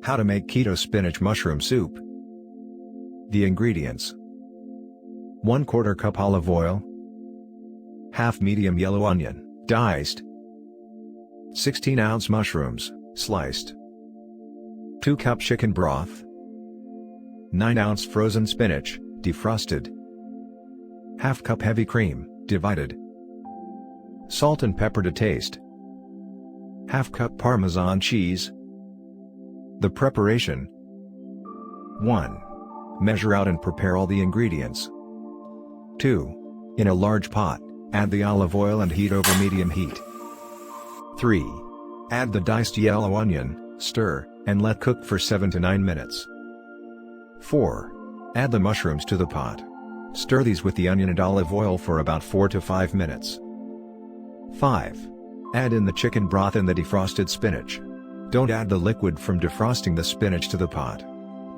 How to make Keto Spinach Mushroom Soup. The ingredients: 1/4 cup olive oil, half medium yellow onion, diced, 16-ounce mushrooms, sliced, 2 cup chicken broth, 9-ounce frozen spinach, defrosted, ½ cup heavy cream, divided, salt and pepper to taste, ½ cup parmesan cheese. The preparation: 1. Measure out and prepare all the ingredients. 2. In a large pot, add the olive oil and heat over medium heat. 3. Add the diced yellow onion, stir, and let cook for 7 to 9 minutes. 4. Add the mushrooms to the pot. Stir these with the onion and olive oil for about 4 to 5 minutes. 5. Add in the chicken broth and the defrosted spinach. Don't add the liquid from defrosting the spinach to the pot.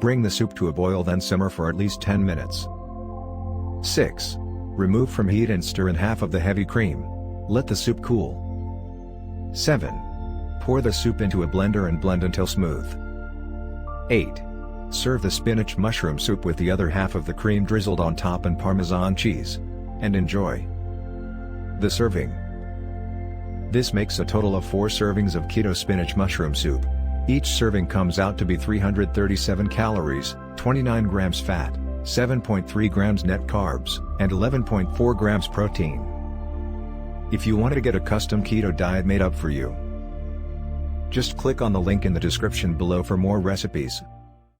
Bring the soup to a boil, then simmer for at least 10 minutes. 6. Remove from heat and stir in half of the heavy cream. Let the soup cool. 7. Pour the soup into a blender and blend until smooth. 8. Serve the spinach mushroom soup with the other half of the cream drizzled on top and parmesan cheese. And enjoy. The serving. This makes a total of 4 servings of Keto Spinach Mushroom Soup. Each serving comes out to be 337 calories, 29 grams fat, 7.3 grams net carbs, and 11.4 grams protein. If you want to get a custom keto diet made up for you, just click on the link in the description below for more recipes.